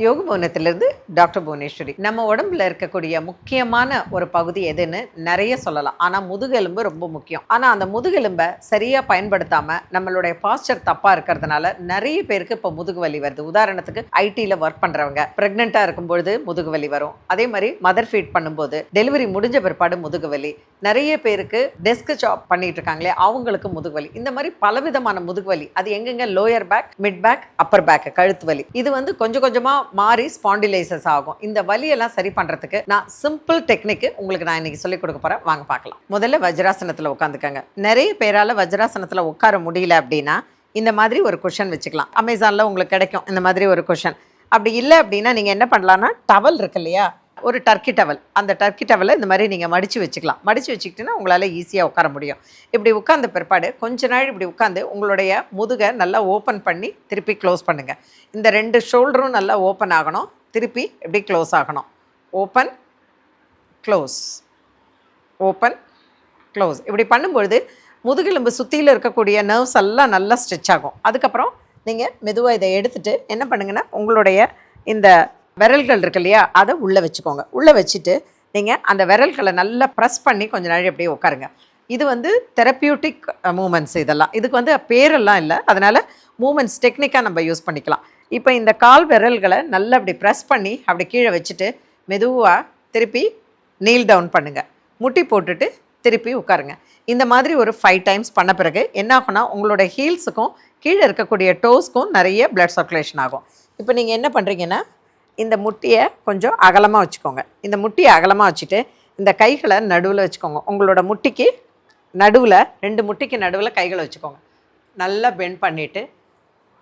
யோக பவனத்திலிருந்து டாக்டர் புவனேஸ்வரி. நம்ம உடம்புல இருக்கக்கூடிய முக்கியமான ஒரு பகுதி எதுன்னு நிறைய சொல்லலாம். ஆனால் முதுகெலும்பு ரொம்ப முக்கியம். ஆனால் அந்த முதுகெலும்பை சரியாக பயன்படுத்தாமல் நம்மளுடைய பாஸ்டர் தப்பாக இருக்கிறதுனால நிறைய பேருக்கு இப்போ முதுகு வலி வருது. உதாரணத்துக்கு ஐடியில் ஒர்க் பண்ணுறவங்க ப்ரெக்னெண்ட்டாக இருக்கும்பொழுது முதுகு வலி வரும். அதே மாதிரி மதர் ஃபீட் பண்ணும்போது, டெலிவரி முடிஞ்ச பிற்பாடு முதுகு வலி, நிறைய பேருக்கு டெஸ்க் ஜாப் பண்ணிட்டு இருக்காங்களே அவங்களுக்கு முதுகு வலி. இந்த மாதிரி பலவிதமான முதுகு வலி. அது எங்கெங்க? Lower back, mid back, upper back, கழுத்து வலி. இது வந்து கொஞ்சம் கொஞ்சமாக மாறி ஸ்பாண்டிலைசஸ் ஆகும். இந்த வலியெல்லாம் சரி பண்றதுக்கு நான் சிம்பிள் டெக்னிக் உங்களுக்கு நான் இன்னைக்கு சொல்லிக் கொடுக்க போறேன். வாங்க பார்க்கலாம். முதல்ல வஜ்ராசனத்துல உட்காந்துக்கங்க. நிறைய பேரால வஜ்ராசனத்துல உட்கார முடியல அப்படின்னா இந்த மாதிரி ஒரு குஷன் வச்சுக்கலாம். அமேசான்ல உங்களுக்கு கிடைக்கும் இந்த மாதிரி ஒரு குஷன். அப்படி இல்லை அப்படின்னா நீங்க என்ன பண்ணலாம்னா, டவல் இருக்கு இல்லையா, ஒரு டர்க்கி டவல், அந்த டர்க்கி டவலை இந்த மாதிரி நீங்கள் மடித்து வச்சுக்கலாம். மடித்து வச்சுக்கிட்டிங்கன்னா உங்களால் ஈஸியாக உட்கார முடியும். இப்படி உட்கார்ந்த பிற்பாடு கொஞ்ச நாள் இப்படி உட்காந்து உங்களுடைய முதுகை நல்லா ஓப்பன் பண்ணி திருப்பி க்ளோஸ் பண்ணுங்கள். இந்த ரெண்டு ஷோல்டரும் நல்லா ஓப்பன் ஆகணும், திருப்பி இப்படி க்ளோஸ் ஆகணும். Open close, open close. இப்படி பண்ணும்பொழுது முதுகெலும்பு சுற்றியில் இருக்கக்கூடிய நர்வ்ஸ் எல்லாம் நல்லா ஸ்ட்ரெச் ஆகும். அதுக்கப்புறம் நீங்கள் மெதுவாக இதை எடுத்துகிட்டு என்ன பண்ணுங்கன்னா, உங்களுடைய இந்த விரல்கள் இருக்கு இல்லையா, அதை உள்ளே வச்சுக்கோங்க. உள்ளே வச்சுட்டு நீங்கள் அந்த விரல்களை நல்லா ப்ரெஸ் பண்ணி கொஞ்ச நாள் அப்படியே உட்காருங்க. இது வந்து தெரப்பியூட்டிக் மூமெண்ட்ஸ். இதெல்லாம் இதுக்கு வந்து பேரெல்லாம் இல்லை, அதனால் மூமெண்ட்ஸ் டெக்னிக்காக நம்ம யூஸ் பண்ணிக்கலாம். இப்போ இந்த கால் விரல்களை நல்லா அப்படி ப்ரெஸ் பண்ணி அப்படி கீழே வச்சுட்டு மெதுவாக திருப்பி நீல் டவுன் பண்ணுங்கள். முட்டி போட்டுட்டு திருப்பி உட்காருங்க. இந்த மாதிரி ஒரு 5 டைம்ஸ் பண்ண பிறகு என்ன ஆகும்னா, உங்களோட ஹீல்ஸுக்கும் கீழே இருக்கக்கூடிய டோஸ்க்கும் நிறைய பிளட் சர்க்குலேஷன் ஆகும். இப்போ நீங்கள் என்ன பண்ணுறீங்கன்னா, இந்த முட்டியை கொஞ்சம் அகலமாக வச்சுக்கோங்க. இந்த முட்டியை அகலமாக வச்சுட்டு இந்த கைகளை நடுவில் வச்சுக்கோங்க. உங்களோட முட்டிக்கு நடுவில், 2 முட்டிக்கு நடுவில் கைகளை வச்சுக்கோங்க. நல்லா பெண்ட் பண்ணிவிட்டு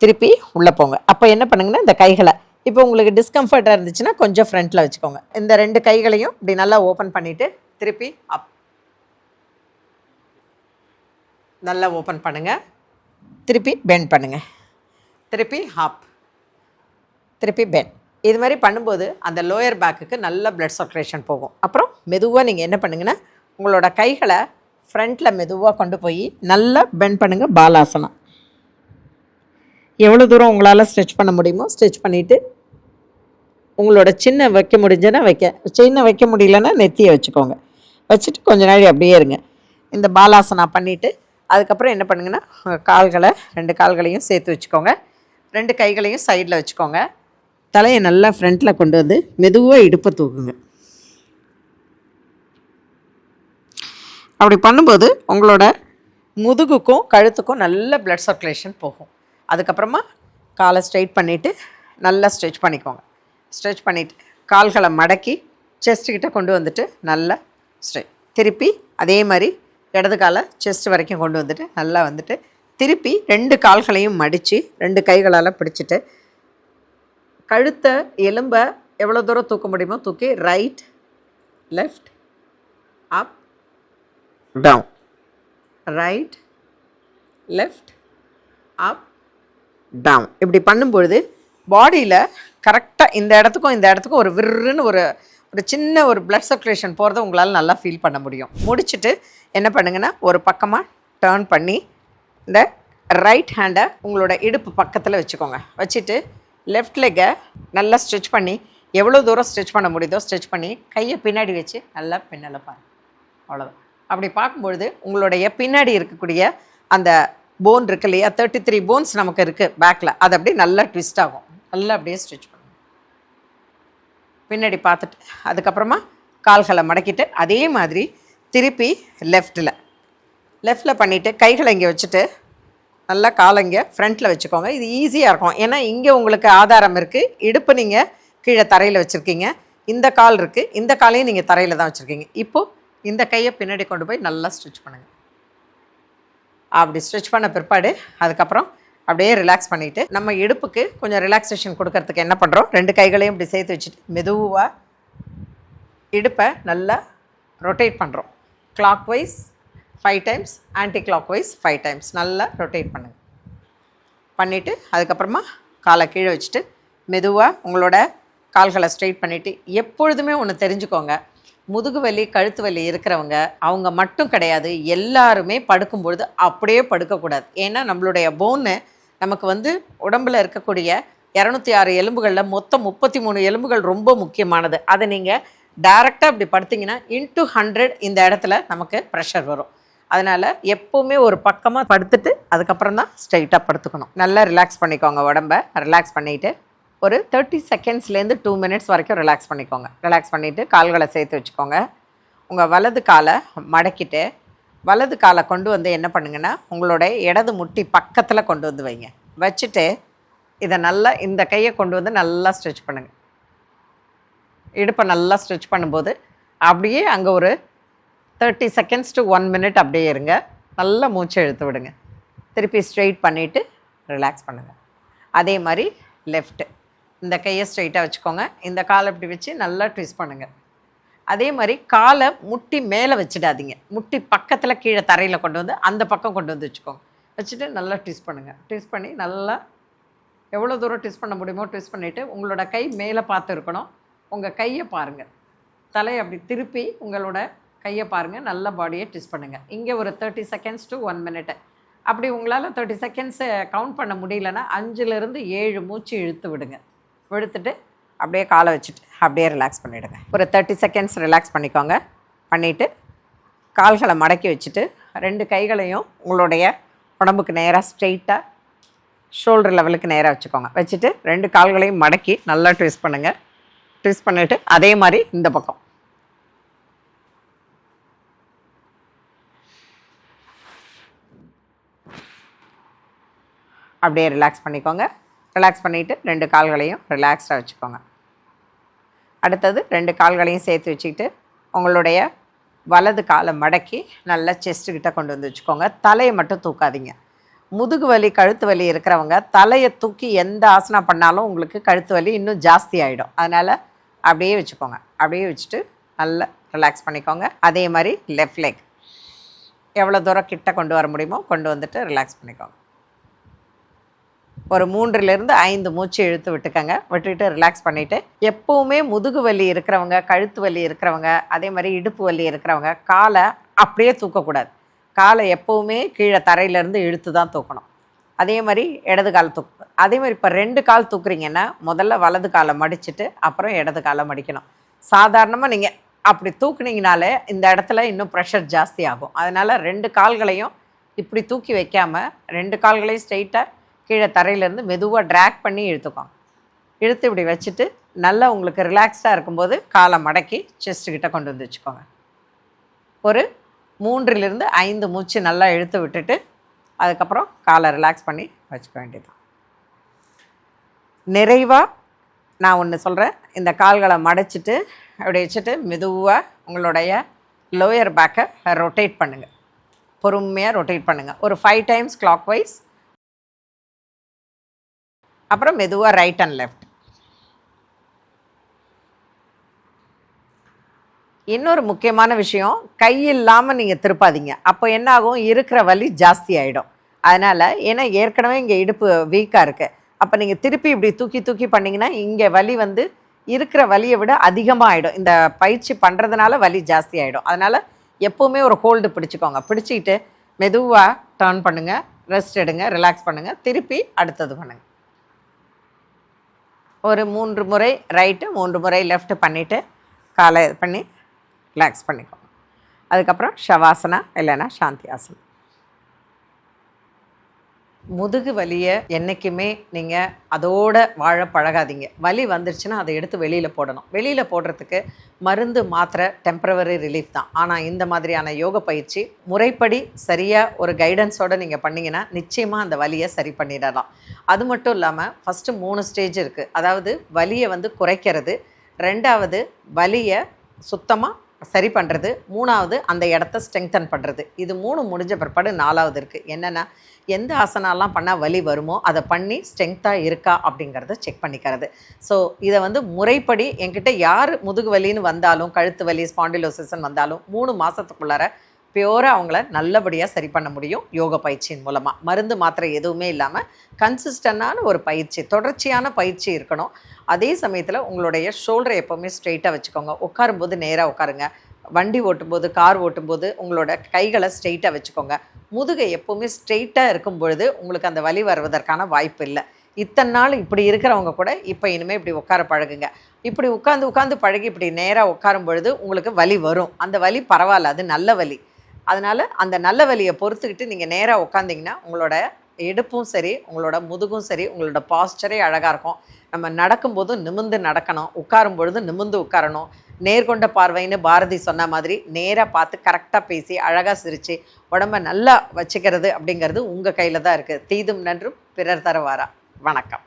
திருப்பி உள்ளே போங்க. அப்போ என்ன பண்ணுங்கன்னா, இந்த கைகளை இப்போ உங்களுக்கு டிஸ்கம்ஃபர்ட்டாக இருந்துச்சுன்னா கொஞ்சம் ஃப்ரண்ட்டில் வச்சுக்கோங்க. இந்த 2 கைகளையும் இப்படி நல்லா ஓப்பன் பண்ணிவிட்டு திருப்பி அப், நல்லா ஓப்பன் பண்ணுங்கள். திருப்பி பெண்ட் பண்ணுங்கள். திருப்பி அப், திருப்பி பெண்ட். இது மாதிரி பண்ணும்போது அந்த லோயர் பேக்குக்கு நல்ல பிளட் சர்க்குலேஷன் போகும். அப்புறம் மெதுவாக நீங்கள் என்ன பண்ணுங்கன்னா, உங்களோட கைகளை ஃப்ரண்ட்டில் மெதுவாக கொண்டு போய் நல்லா பெண்ட் பண்ணுங்கள். பாலாசனம் எவ்வளோ தூரம் உங்களால் ஸ்ட்ரெச் பண்ண முடியுமோ ஸ்ட்ரெச் பண்ணிவிட்டு உங்களோட சின்ன வைக்க முடிஞ்சனா வைக்க, சின்ன வைக்க முடியலன்னா நெத்தியை வச்சுக்கோங்க. வச்சுட்டு கொஞ்ச நாள் அப்படியே இருங்க. இந்த பாலாசனா பண்ணிவிட்டு அதுக்கப்புறம் என்ன பண்ணுங்கன்னா, கால்களை 2 கால்களையும் சேர்த்து வச்சுக்கோங்க. 2 கைகளையும் சைடில் வச்சுக்கோங்க. தலையை நல்லா ஃப்ரண்ட்டில் கொண்டு வந்து மெதுவாக இடுப்பை தூக்குங்க. அப்படி பண்ணும்போது உங்களோட முதுகுக்கும் கழுத்துக்கும் நல்ல பிளட் சர்க்குலேஷன் போகும். அதுக்கப்புறமா காலை ஸ்ட்ரைட் பண்ணிவிட்டு நல்லா ஸ்ட்ரெச் பண்ணிக்கோங்க. ஸ்ட்ரெச் பண்ணிவிட்டு கால்களை மடக்கி செஸ்ட்டுக்கிட்ட கொண்டு வந்துட்டு நல்லா ஸ்ட்ரெச். திருப்பி அதே மாதிரி இடது காலை செஸ்ட் வரைக்கும் கொண்டு வந்துட்டு நல்லா வந்துட்டு திருப்பி 2 கால்களையும் மடித்து 2 கைகளால் பிடிச்சிட்டு கழுத்தை எலும்பை எவ்வளோ தூரம் தூக்க முடியுமோ தூக்கி ரைட், லெஃப்ட், அப், டவுன், ரைட், லெஃப்ட், அப், டவுன். இப்படி பண்ணும்பொழுது பாடியில் கரெக்டாக இந்த இடத்துக்கும் ஒரு விருன்னு ஒரு சின்ன ஒரு பிளட் சர்க்குலேஷன் போகிறத உங்களால் நல்லா ஃபீல் பண்ண முடியும். முடிச்சுட்டு என்ன பண்ணுங்கன்னா, ஒரு பக்கமாக டேர்ன் பண்ணி இந்த ரைட் ஹேண்டை உங்களோட இடுப்பு பக்கத்தில் வச்சுக்கோங்க. வச்சுட்டு லெஃப்ட் லெக்கை நல்லா ஸ்ட்ரெச் பண்ணி எவ்வளோ தூரம் ஸ்ட்ரெச் பண்ண முடியுதோ ஸ்ட்ரெச் பண்ணி கையை பின்னாடி வச்சு நல்லா பின்னால் பாருங்கள். அவ்வளோதான். அப்படி பார்க்கும்பொழுது உங்களுடைய பின்னாடி இருக்கக்கூடிய அந்த போன் இருக்கு இல்லையா, 33 போன்ஸ் நமக்கு இருக்குது பேக்கில், அது அப்படியே நல்லா ட்விஸ்ட் ஆகும். நல்லா அப்படியே ஸ்ட்ரெச் பண்ணுங்க பின்னாடி பார்த்துட்டு. அதுக்கப்புறமா கால்களை மடக்கிட்டு அதே மாதிரி திருப்பி லெஃப்டில் பண்ணிவிட்டு கைகளை இங்கே வச்சுட்டு நல்லா காலை இங்கே ஃப்ரண்ட்டில் வச்சுக்கோங்க. இது ஈஸியாக இருக்கும். ஏன்னா இங்கே உங்களுக்கு ஆதாரம் இருக்குது. இடுப்பு நீங்கள் கீழே தரையில் வச்சுருக்கீங்க, இந்த கால் இருக்குது, இந்த காலையும் நீங்கள் தரையில் தான் வச்சுருக்கீங்க. இப்போது இந்த கையை பின்னாடி கொண்டு போய் நல்லா ஸ்ட்ரெச் பண்ணுங்கள். அப்படி ஸ்ட்ரெச் பண்ண பிற்பாடு அதுக்கப்புறம் அப்படியே ரிலாக்ஸ் பண்ணிவிட்டு நம்ம இடுப்புக்கு கொஞ்சம் ரிலாக்ஸேஷன் கொடுக்கறதுக்கு என்ன பண்ணுறோம், 2 கைகளையும் இப்படி சேர்த்து வச்சுட்டு மெதுவாக இடுப்பை நல்லா ரொட்டேட் பண்ணுறோம். Clock wise 5 times, anti clock wise 5 times நல்லா ரொட்டேட் பண்ணுங்கள். பண்ணிவிட்டு அதுக்கப்புறமா காலை கீழே வச்சுட்டு மெதுவாக உங்களோட கால்களை ஸ்ட்ரெயிட் பண்ணிவிட்டு எப்பொழுதுமே ஒன்று தெரிஞ்சுக்கோங்க, முதுகு வலி கழுத்து வலி இருக்கிறவங்க அவங்க மட்டும் கிடையாது, எல்லாருமே படுக்கும்பொழுது அப்படியே படுக்கக்கூடாது. ஏன்னா நம்மளுடைய போன்னு நமக்கு வந்து உடம்பில் இருக்கக்கூடிய 206 எலும்புகளில் மொத்தம் 33 எலும்புகள் ரொம்ப முக்கியமானது. அதை நீங்கள் டைரெக்டாக இப்படி படுத்திங்கன்னா இன்ட்டு 100 இந்த இடத்துல நமக்கு ப்ரெஷர் வரும். அதனால் எப்போவுமே ஒரு பக்கமாக படுத்துட்டு அதுக்கப்புறம் தான் ஸ்ட்ரைட்டாக படுத்துக்கணும். நல்லா ரிலாக்ஸ் பண்ணிக்கோங்க. உடம்பை ரிலாக்ஸ் பண்ணிவிட்டு ஒரு 30 செகண்ட்ஸ்லேருந்து 2 மினிட்ஸ் வரைக்கும் ரிலாக்ஸ் பண்ணிக்கோங்க. ரிலாக்ஸ் பண்ணிவிட்டு கால்களை சேர்த்து வச்சுக்கோங்க. உங்கள் வலது காலை மடக்கிட்டு வலது காலை கொண்டு வந்து என்ன பண்ணுங்கன்னா உங்களோட இடது முட்டி பக்கத்தில் கொண்டு வந்து வைங்க. வச்சுட்டு இதை நல்லா இந்த கையை கொண்டு வந்து நல்லா ஸ்ட்ரெச் பண்ணுங்கள். இடுப்பை நல்லா ஸ்ட்ரெச் பண்ணும்போது அப்படியே அங்கே ஒரு 30 செகண்ட்ஸ் டு 1 மினிட் அப்படியே இருங்க. நல்லா மூச்சை இழுத்து விடுங்க. திருப்பி ஸ்ட்ரெயிட் பண்ணிவிட்டு ரிலாக்ஸ் பண்ணுங்கள். அதே மாதிரி லெஃப்ட்டு இந்த கையை ஸ்ட்ரெயிட்டாக வச்சுக்கோங்க. இந்த காலை இப்படி வச்சு நல்லா ட்விஸ்ட் பண்ணுங்கள். அதே மாதிரி காலை முட்டி மேலே வச்சிடாதீங்க. முட்டி பக்கத்தில் கீழே தரையில் கொண்டு வந்து அந்த பக்கம் கொண்டு வந்து வச்சுக்கோங்க. வச்சுட்டு நல்லா ட்விஸ்ட் பண்ணுங்கள். ட்விஸ்ட் பண்ணி நல்லா எவ்வளோ தூரம் ட்விஸ்ட் பண்ண முடியுமோ ட்விஸ்ட் பண்ணிவிட்டு உங்களோட கை மேலே பார்த்து இருக்கணும். உங்கள் கையை பாருங்கள். தலையை அப்படி திருப்பி உங்களோட கையை பாருங்கள். நல்ல பாடியை ட்விஸ்ட் பண்ணுங்கள். இங்கே ஒரு 30 செகண்ட்ஸ் டு 1 மினிட்டு. அப்படி உங்களால் 30 செகண்ட்ஸை கவுண்ட் பண்ண முடியலன்னா 5லேருந்து 7 மூச்சு இழுத்து விடுங்க. இழுத்துட்டு அப்படியே காலை வச்சுட்டு அப்படியே ரிலாக்ஸ் பண்ணிவிடுங்க. ஒரு 30 செகண்ட்ஸ் ரிலாக்ஸ் பண்ணிக்கோங்க. பண்ணிவிட்டு கால்களை மடக்கி வச்சுட்டு 2 கைகளையும் உங்களுடைய உடம்புக்கு நேராக ஸ்ட்ரெயிட்டாக ஷோல்டர் லெவலுக்கு நேராக வச்சுக்கோங்க. வச்சுட்டு 2 கால்களையும் மடக்கி நல்லா ட்விஸ்ட் பண்ணுங்கள். ட்விஸ்ட் பண்ணிவிட்டு அதே மாதிரி இந்த பக்கம் அப்படியே ரிலாக்ஸ் பண்ணிக்கோங்க. ரிலாக்ஸ் பண்ணிவிட்டு 2 கால்களையும் ரிலாக்ஸ்டாக வச்சுக்கோங்க. அடுத்தது 2 கால்களையும் சேர்த்து வச்சுக்கிட்டு உங்களுடைய வலது காலை மடக்கி நல்லா செஸ்ட்டுக்கிட்ட கொண்டு வந்து வச்சுக்கோங்க. தலையை மட்டும் தூக்காதீங்க. முதுகு வலி கழுத்து வலி இருக்கிறவங்க தலையை தூக்கி எந்த ஆசனா பண்ணாலும் உங்களுக்கு கழுத்து வலி இன்னும் ஜாஸ்தி ஆகிடும். அதனால் அப்படியே வச்சுக்கோங்க. அப்படியே வச்சுட்டு நல்லா ரிலாக்ஸ் பண்ணிக்கோங்க. அதே மாதிரி லெஃப்ட் லெக் எவ்வளோ தூரம் கிட்ட கொண்டு வர முடியுமோ கொண்டு வந்துட்டு ரிலாக்ஸ் பண்ணிக்கோங்க. ஒரு 3லேருந்து 5 மூச்சு இழுத்து விட்டுக்கங்க. விட்டுட்டு ரிலாக்ஸ் பண்ணிவிட்டு எப்போவுமே முதுகு வலி இருக்கிறவங்க கழுத்து வலி இருக்கிறவங்க அதே மாதிரி இடுப்பு வலி இருக்கிறவங்க காலை அப்படியே தூக்கக்கூடாது. காலை எப்போவுமே கீழே தரையிலேருந்து இழுத்து தான் தூக்கணும். அதே மாதிரி இடது கால் தூக்கு. அதே மாதிரி இப்போ 2 கால் தூக்குறீங்கன்னா முதல்ல வலது காலை மடிச்சுட்டு அப்புறம் இடது காலை மடிக்கணும். சாதாரணமாக நீங்கள் அப்படி தூக்குனீங்கனாலே இந்த இடத்துல இன்னும் ப்ரெஷர் ஜாஸ்தி ஆகும். அதனால் 2 கால்களையும் இப்படி தூக்கி வைக்காமல் 2 கால்களையும் ஸ்ட்ரெயிட்டாக கீழே தரையிலேருந்து மெதுவாக ட்ராக் பண்ணி இழுத்துக்கோங்க. இழுத்து இப்படி வச்சுட்டு நல்லா உங்களுக்கு ரிலாக்ஸ்டாக இருக்கும்போது காலை மடக்கி செஸ்ட்டுக்கிட்ட கொண்டு வந்து வச்சுக்கோங்க. ஒரு 3லேருந்து 5 மூச்சு நல்லா இழுத்து விட்டுட்டு அதுக்கப்புறம் காலை ரிலாக்ஸ் பண்ணி வச்சுக்க வேண்டியது. நிறைவாக நான் ஒன்று சொல்கிறேன். இந்த கால்களை மடைச்சிட்டு அப்படி வச்சுட்டு மெதுவாக உங்களுடைய லோயர் பேக்கை ரொட்டேட் பண்ணுங்கள். பொறுமையாக ரொட்டேட் பண்ணுங்கள். ஒரு 5 டைம்ஸ் கிளாக் வைஸ். அப்புறம் மெதுவாக ரைட் அண்ட் லெஃப்ட். இன்னொரு முக்கியமான விஷயம், கை இல்லாமல் நீங்கள் திருப்பாதீங்க. அப்போ என்ன ஆகும், இருக்கிற வலி ஜாஸ்தி ஆகிடும். அதனால் ஏன்னா ஏற்கனவே இங்கே இடுப்பு வீக்காக இருக்குது. அப்போ நீங்கள் திருப்பி இப்படி தூக்கி தூக்கி பண்ணிங்கன்னா இங்கே வலி வந்து இருக்கிற வலியை விட அதிகமாக ஆகிடும். இந்த பயிற்சி பண்ணுறதுனால வலி ஜாஸ்தி ஆகிடும். அதனால் எப்போவுமே ஒரு ஹோல்டு பிடிச்சிக்கோங்க. பிடிச்சிக்கிட்டு மெதுவாக டர்ன் பண்ணுங்கள், ரெஸ்ட் எடுங்க, ரிலாக்ஸ் பண்ணுங்கள், திருப்பி அடுத்தது பண்ணுங்கள். ஒரு 3 முறை ரைட்டு 3 முறை லெஃப்ட்டு பண்ணிவிட்டு காலை பண்ணி ரிலாக்ஸ் பண்ணிக்கோங்க. அதுக்கப்புறம் ஷவாசனா இல்லைன்னா சாந்தி ஆசனம். முதுகு வலியை என்றைக்குமே நீங்கள் அதோட வாழ பழகாதீங்க. வலி வந்துருச்சுன்னா அதை எடுத்து வெளியில் போடணும். வெளியில் போடுறதுக்கு மருந்து மாத்திரை டெம்பரவரி ரிலீஃப் தான். ஆனால் இந்த மாதிரியான யோக பயிற்சி முறைப்படி சரியாக ஒரு கைடன்ஸோடு நீங்கள் பண்ணிங்கன்னா நிச்சயமாக அந்த வலியை சரி பண்ணிடலாம். அது மட்டும் இல்லாமல் ஃபஸ்ட்டு 3 ஸ்டேஜ் இருக்குது. அதாவது வலியை வந்து குறைக்கிறது, 2வது வலியை சுத்தமாக சரி பண்ணுறது, 3வது அந்த இடத்த ஸ்ட்ரெங்தன் பண்ணுறது. இது 3 முடிஞ்ச பிற்பாடு 4வது இருக்குது. என்னென்னா எந்த ஆசனாலாம் பண்ணால் வலி வருமோ அதை பண்ணி ஸ்ட்ரெங்த்தாக இருக்கா அப்படிங்கிறத செக் பண்ணிக்கிறது. ஸோ இதை வந்து முறைப்படி என்கிட்ட யார் முதுகு வலின்னு வந்தாலும் கழுத்து வலி ஸ்பாண்டிலோசிஸ்ன்னு வந்தாலும் 3 மாதத்துக்குள்ளார பியூராக அவங்கள நல்லபடியாக சரி பண்ண முடியும் யோக பயிற்சியின் மூலமாக. மருந்து மாத்திரை எதுவுமே இல்லாமல் கன்சிஸ்டண்டான ஒரு பயிற்சி, தொடர்ச்சியான பயிற்சி இருக்கணும். அதே சமயத்தில் உங்களுடைய ஷோல்டரை எப்போவுமே ஸ்ட்ரெயிட்டாக வச்சுக்கோங்க. உட்காரும்போது நேராக உட்காருங்க. வண்டி ஓட்டும்போது கார் ஓட்டும்போது உங்களோட கைகளை ஸ்ட்ரெயிட்டாக வச்சுக்கோங்க. முதுகை எப்போவுமே ஸ்ட்ரெயிட்டாக இருக்கும் பொழுது உங்களுக்கு அந்த வலி வருவதற்கான வாய்ப்பு இல்லை. இத்தனை நாள் இப்படி இருக்கிறவங்க கூட இப்போ இனிமேல் இப்படி உட்கார பழகுங்க. இப்படி உட்காந்து பழகி இப்படி நேராக உட்காரும் பொழுது உங்களுக்கு வலி வரும். அந்த வலி பரவாயில்ல, அது நல்ல வலி. அதனால் அந்த நல்ல வலியை பொறுத்துக்கிட்டு நீங்கள் நேராக உட்காந்திங்கன்னா உங்களோட இடுப்பும் சரி, உங்களோட முதுகும் சரி, உங்களோட பாஸ்டரே அழகாக இருக்கும். நம்ம நடக்கும்போதும் நிமிர்ந்து நடக்கணும், உட்காரும் பொழுது நிமிர்ந்து உட்காரணும். நேர்கொண்ட பார்வைன்னு பாரதி சொன்ன மாதிரி நேராக பார்த்து கரெக்டாக பேசி அழகாக சிரித்து உடம்பை நல்லா வச்சுக்கிறது அப்படிங்கிறது உங்கள் கையில் தான் இருக்குது. தீதும் நன்றும் பிறர் தர வாரா. வணக்கம்.